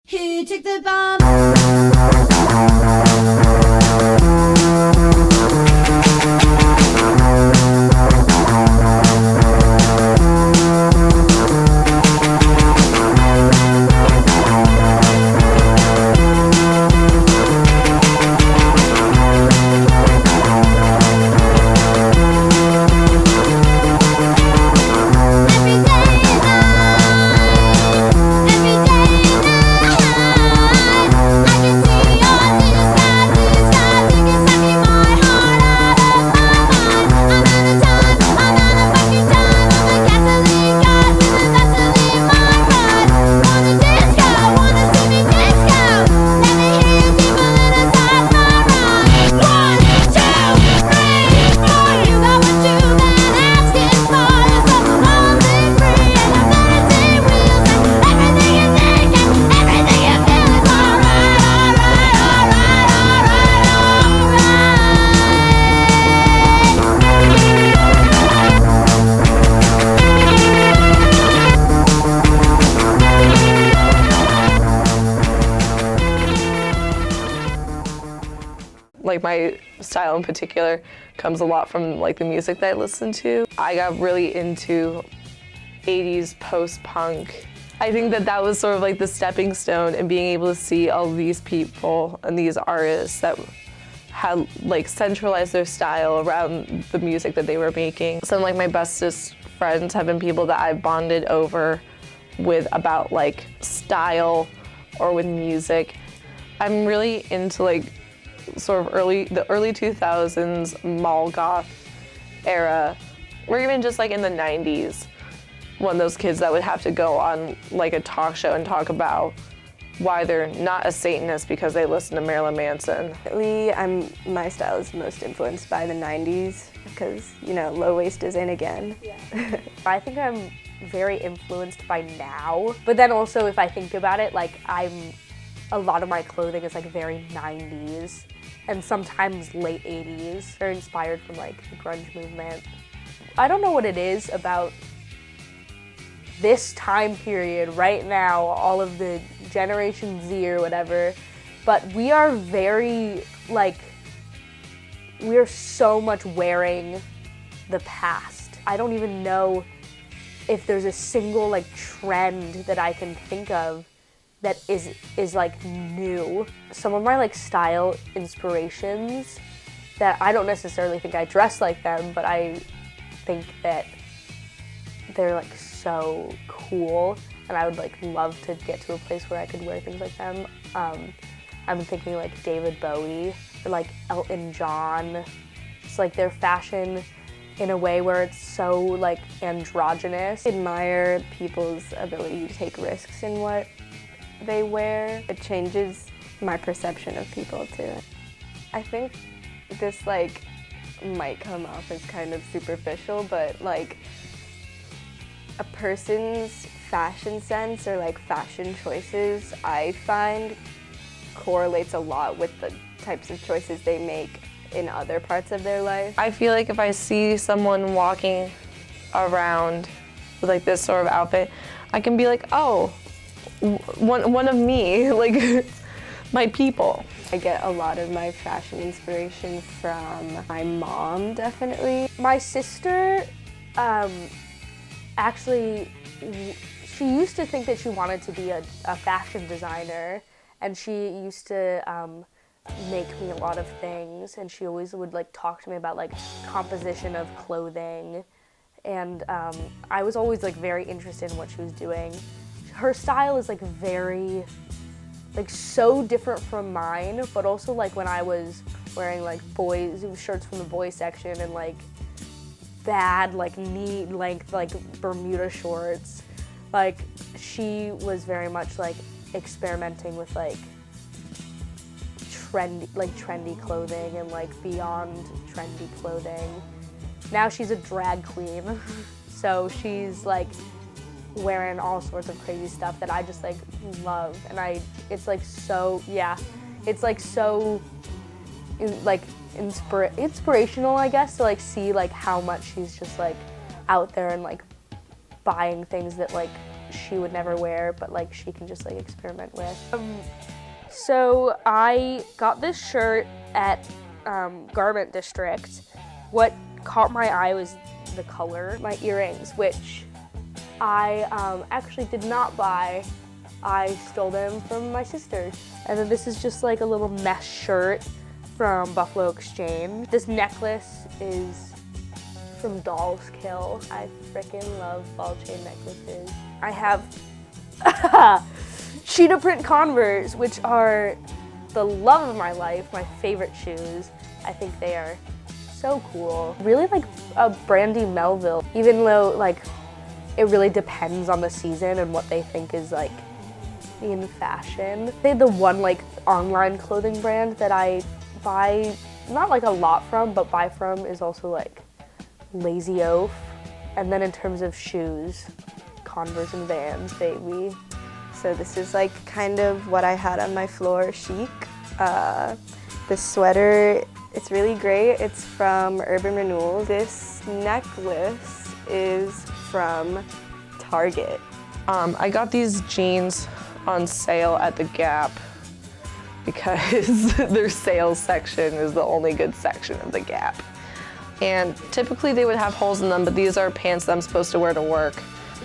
Who took the bomb? Like my style in particular comes a lot from like the music that I listen to. I got really into 80s post-punk. I think that was sort of like the stepping stone and being able to see all these people and these artists that had like centralized their style around the music that they were making. Some of like my bestest friends have been people that I've bonded over with about like style or with music. I'm really into like sort of the early 2000s mall goth era, or even just like in the 90s. One of those kids that would have to go on like a talk show and talk about why they're not a Satanist because they listen to Marilyn Manson. My style is most influenced by the 90s because, you know, low waist is in again. Yeah. I think I'm very influenced by now, but then also if I think about it, like a lot of my clothing is like very 90s and sometimes late 80s. Very inspired from like the grunge movement. I don't know what it is about this time period right now, all of the Generation Z or whatever, but we are very like, we're so much wearing the past. I don't even know if there's a single like trend that I can think of that is like new. Some of my like style inspirations that I don't necessarily think I dress like them, but I think that they're like so cool and I would like love to get to a place where I could wear things like them. I'm thinking like David Bowie or like Elton John. It's like their fashion in a way where it's so like androgynous. I admire people's ability to take risks in what they wear. It changes my perception of people too. I think this like might come off as kind of superficial, but like a person's fashion sense or like fashion choices, I find correlates a lot with the types of choices they make in other parts of their life. I feel like if I see someone walking around with like this sort of outfit, I can be like, oh, one of me, like my people. I get a lot of my fashion inspiration from my mom, definitely. My sister, actually, she used to think that she wanted to be a fashion designer, and she used to make me a lot of things, and she always would like talk to me about like composition of clothing, and I was always like very interested in what she was doing. Her style is like very, like so different from mine, but also like when I was wearing like boys shirts from the boy section and like bad like knee length like Bermuda shorts, like she was very much like experimenting with like trendy clothing and like beyond trendy clothing. Now she's a drag queen, so she's like wearing all sorts of crazy stuff that I just like love, and it's like so, yeah, it's like so inspirational, I guess, to like see like how much she's just like out there and like buying things that like she would never wear, but like she can just like experiment with. So I got this shirt at Garment District. What caught my eye was the color. My earrings, which I actually did not buy. I stole them from my sisters. And then this is just like a little mesh shirt from Buffalo Exchange. This necklace is from Doll's Kill. I frickin' love ball chain necklaces. I have cheetah print Converse, which are the love of my life, my favorite shoes. I think they are so cool. Really like a Brandy Melville, even though like it really depends on the season and what they think is like in fashion. They're the one like online clothing brand that I buy, not like a lot from, but buy from is also like Lazy Oaf. And then in terms of shoes, Converse and Vans, baby. So this is like kind of what I had on my floor chic. This sweater, it's really great. It's from Urban Renewal. This necklace is from Target. I got these jeans on sale at the Gap because their sales section is the only good section of the Gap. And typically they would have holes in them, but these are pants that I'm supposed to wear to work,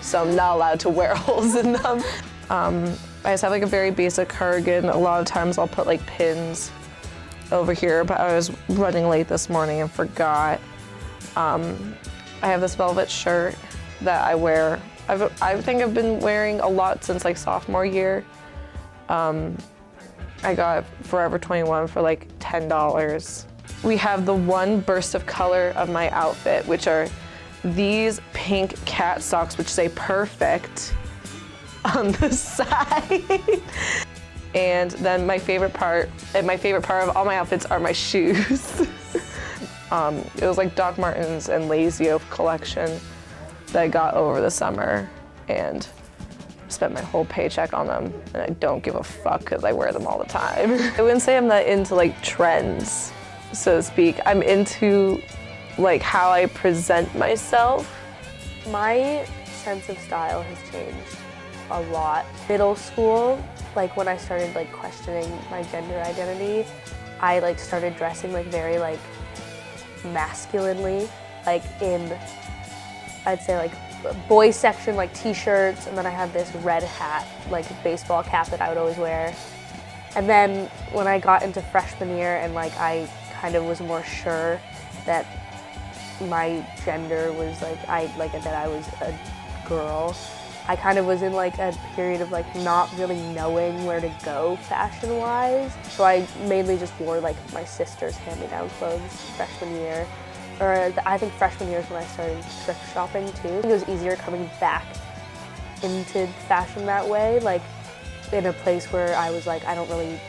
so I'm not allowed to wear holes in them. I just have like a very basic cardigan. A lot of times I'll put like pins over here, but I was running late this morning and forgot. I have this velvet shirt that I wear. I think I've been wearing a lot since like sophomore year. I got Forever 21 for like $10. We have the one burst of color of my outfit, which are these pink cat socks, which say perfect on the side. And then my favorite part of all my outfits are my shoes. It was like Doc Martens and Lazy Oaf collection that I got over the summer and spent my whole paycheck on them, and I don't give a fuck because I wear them all the time. I wouldn't say I'm that into like trends, so to speak. I'm into like how I present myself. My sense of style has changed a lot. Middle school, like when I started like questioning my gender identity, I like started dressing like very like masculinely, like in, I'd say like boys section, like t-shirts, and then I had this red hat, like baseball cap that I would always wear. And then when I got into freshman year and like I kind of was more sure that my gender was like, that I was a girl, I kind of was in like a period of like not really knowing where to go fashion-wise. So I mainly just wore like my sister's hand-me-down clothes freshman year. Or I think freshman year is when I started thrift shopping too. I think it was easier coming back into fashion that way, like in a place where I was like, I don't really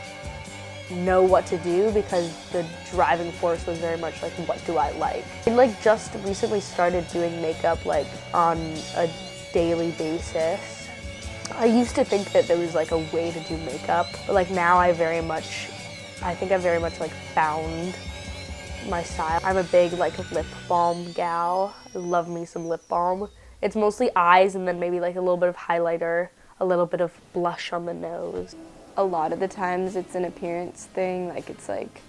know what to do, because the driving force was very much like, what do I like? I like just recently started doing makeup like on a daily basis. I used to think that there was like a way to do makeup, but like now I very much like found my style. I'm a big like lip balm gal. I love me some lip balm. It's mostly eyes and then maybe like a little bit of highlighter, a little bit of blush on the nose. A lot of the times it's an appearance thing, like it's like,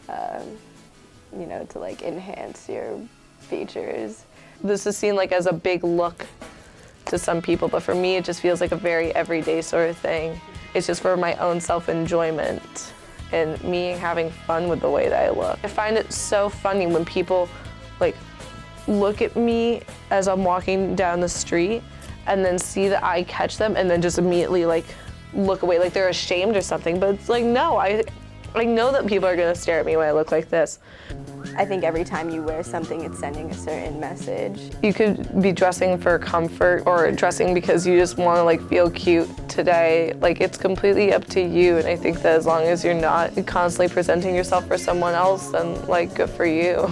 to like enhance your features. This is seen like as a big look to some people, but for me it just feels like a very everyday sort of thing. It's just for my own self-enjoyment and me having fun with the way that I look. I find it so funny when people like look at me as I'm walking down the street and then see that I catch them and then just immediately like look away like they're ashamed or something, but it's like, no, I know that people are gonna stare at me when I look like this. I think every time you wear something, it's sending a certain message. You could be dressing for comfort or dressing because you just want to like feel cute today. Like, it's completely up to you, and I think that as long as you're not constantly presenting yourself for someone else, then like, good for you.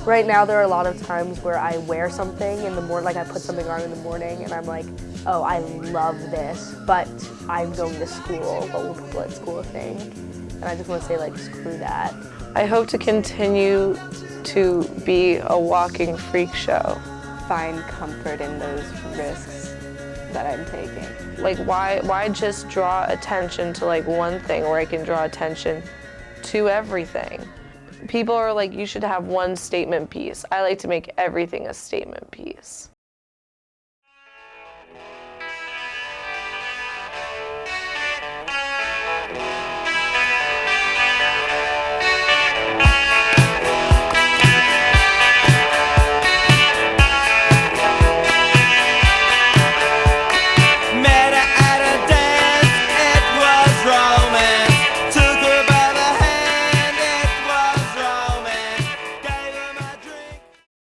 Right now there are a lot of times where I wear something in the morning, like I put something on in the morning and I'm like, oh, I love this, but I'm going to school, what will people at school think? And I just want to say, like, screw that. I hope to continue to be a walking freak show. Find comfort in those risks that I'm taking. Like, why just draw attention to like one thing where I can draw attention to everything? People are like, you should have one statement piece. I like to make everything a statement piece.